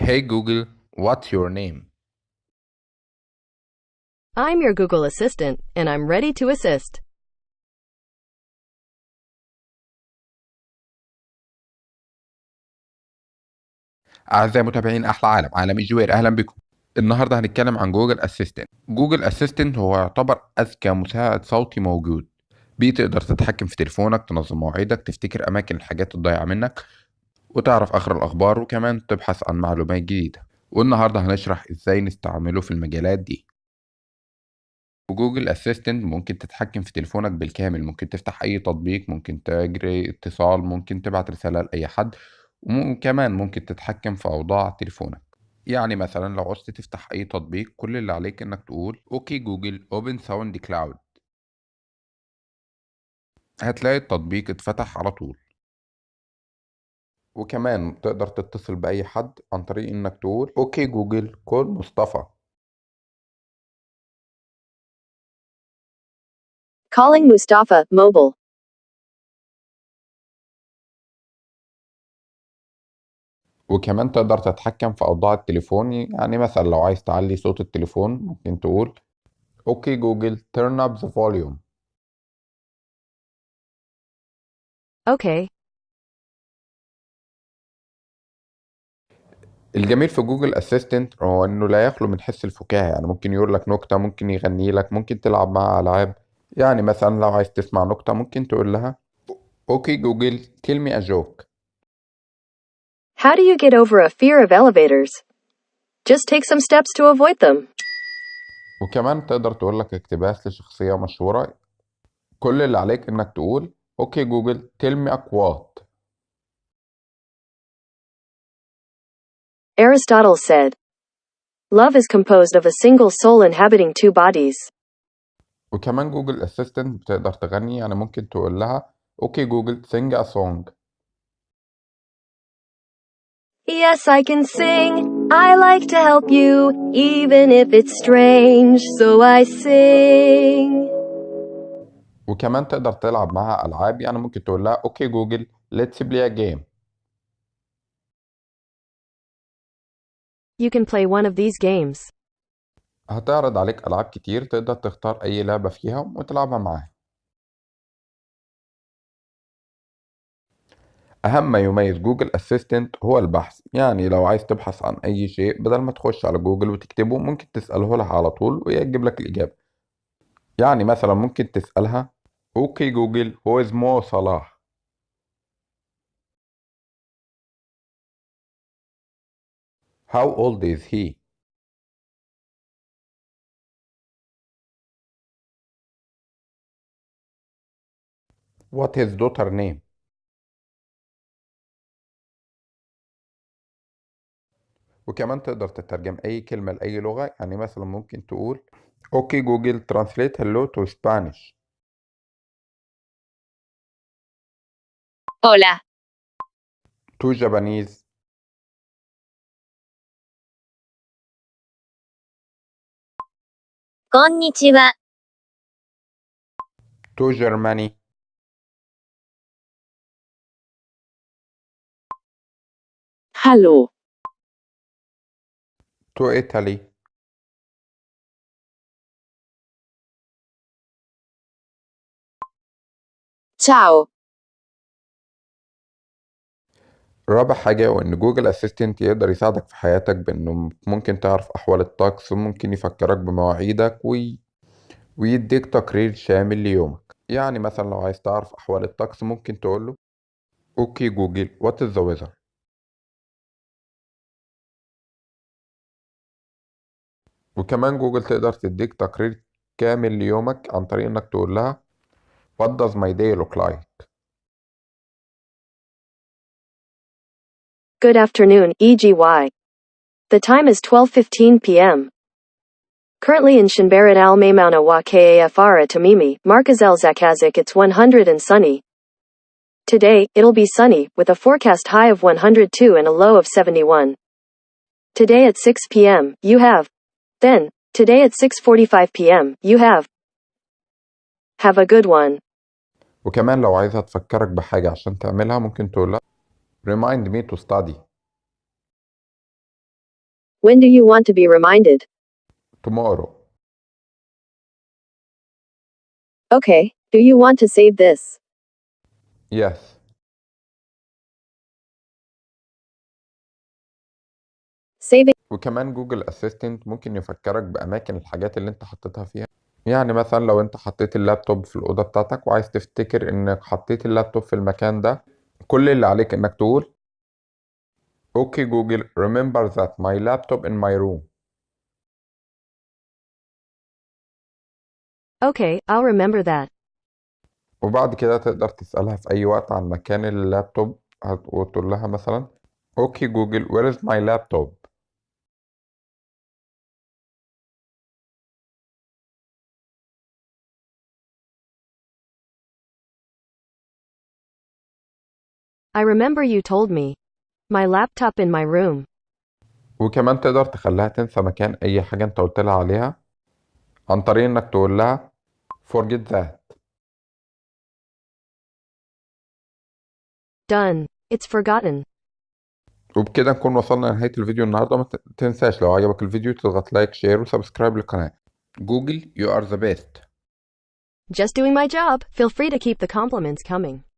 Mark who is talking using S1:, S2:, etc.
S1: Hey Google, what's your name?
S2: I'm your Google Assistant, and I'm ready to assist.
S1: أعزائي متابعين أحلى عالم، عالم الجوار، أهلا بكم. النهاردة هنتكلم عن جوجل أسيستنت. جوجل أسيستنت هو يعتبر أذكى مساعد صوتي موجود. بيه تقدر تتحكم في تليفونك، تنظم مواعيدك، تفتكر أماكن الحاجات الضايعة منك، وتعرف آخر الأخبار، وكمان تبحث عن معلومات جديدة. والنهاردة هنشرح إزاي نستعمله في المجالات دي. وجوجل أسيستنت ممكن تتحكم في تليفونك بالكامل، ممكن تفتح أي تطبيق، ممكن تجري اتصال، ممكن تبعت رسالة لأي حد، وكمان ممكن تتحكم في أوضاع تليفونك. يعني مثلا لو عوزت تفتح أي تطبيق، كل اللي عليك إنك تقول أوكي جوجل أوبن ساوند كلاود، هتلاقي التطبيق اتفتح على طول. وكمان تقدر تتصل بأي حد عن طريق إنك تقول أوكي جوجل كول مصطفى.
S2: Calling Mustafa, mobile.
S1: وكمان تقدر تتحكم في أوضاع التليفون، يعني مثلا لو عايز تعلي صوت التليفون ممكن تقول اوكي جوجل turn up the volume.
S2: Okay.
S1: الجميل في جوجل اسيستنت هو انه لا يخلو من حس الفكاهة، يعني ممكن يقول لك نكتة، ممكن يغني لك، ممكن تلعب مع العاب. يعني مثلا لو عايز تسمع نكتة ممكن تقول لها اوكي جوجل tell me a joke.
S2: How do you get over a fear of elevators? Just take some steps to avoid them.
S1: وكمان تقدر تقول لك اقتباس لشخصية مشهورة، كل اللي عليك انك تقول اوكي جوجل tell me a quote.
S2: Aristotle said, love is composed of a single soul inhabiting two bodies.
S1: وكمان جوجل اسيستنت بتقدر تغني، يعني ممكن تقول لها اوكي جوجل sing a song.
S2: Yes, I can sing. I like to help you, even if it's strange, so I sing.
S1: وكمان تقدر تلعب معاها ألعاب، يعني ممكن تقول لها أوكي جوجل let's play a game.
S2: You can play one of these games.
S1: هتعرض عليك ألعاب كتير، تقدر تختار أي لعبة فيها وتلعبها معاها. أهم ما يميز جوجل أسيستنت هو البحث، يعني لو عايز تبحث عن أي شيء بدل ما تخش على جوجل وتكتبه ممكن تسأله لها على طول وهي تجيب لك الإجابة. يعني مثلا ممكن تسألها أوكي جوجل هو اسمه صلاح. How old is he? What his daughter name? وكمان تقدر تترجم أي كلمة لأي لغة، يعني مثلا ممكن تقول أوكي جوجل translate hello to Spanish.
S2: Hola.
S1: to Japanese.
S2: Konnichiwa.
S1: to Germany.
S2: Hallo.
S1: to Italy.
S2: Ciao.
S1: رابع حاجة هو إن جوجل أسيستنت يقدر يساعدك في حياتك، بإنه ممكن تعرف أحوال الطقس، وممكن يفكرك بمواعيدك ويديك تقرير شامل ليومك. يعني مثلا لو عايز تعرف أحوال الطقس ممكن تقوله أوكي جوجل what is the weather. وكمان جوجل تقدر تديك تقرير كامل ليومك عن طريق إنك تقول لها what does my day look like.
S2: Good afternoon, EGY. The time is 12:15 p.m. Currently in Shinbarat al Maimuna wa Kafara Tamimi, Markazel Zakazik it's 100 and sunny. Today, it'll be sunny, with a forecast high of 102 and a low of 71. Today at 6 p.m., you have. Then, today at 6:45 p.m., you have. Have a good one.
S1: وكمان لو عايزها تفكرك بحاجة عشان تعملها ممكن تقول لها remind me to study.
S2: When do you want to be reminded?
S1: tomorrow.
S2: Okay, do you want to save this?
S1: yes.
S2: Saving.
S1: وكمان جوجل اسيستنت ممكن يفكرك بأماكن الحاجات اللي انت حطيتها فيها. يعني مثلا لو انت حطيت اللابتوب في الأوضة بتاعتك وعايز تفتكر انك حطيت اللابتوب في المكان ده، كل اللي عليك انك تقول اوكي جوجل remember that my laptop in my room.
S2: Okay, I'll remember that.
S1: وبعد كده تقدر تسألها في أي وقت عن مكان اللابتوب وتقول لها مثلا اوكي جوجل where is my laptop.
S2: I remember you told me. My laptop in my room.
S1: وكمان تقدر تخليها تنسى مكان أي حاجة انت قلت لها عليها عن طريق انك تقول لها forget that.
S2: Done. It's forgotten.
S1: وبكده نكون وصلنا لنهاية الفيديو النهاردة. ما تنساش لو عجبك الفيديو تضغط لايك شير وسبسكرايب للقناة. جوجل you are the best.
S2: Just doing my job. Feel free to keep the compliments coming.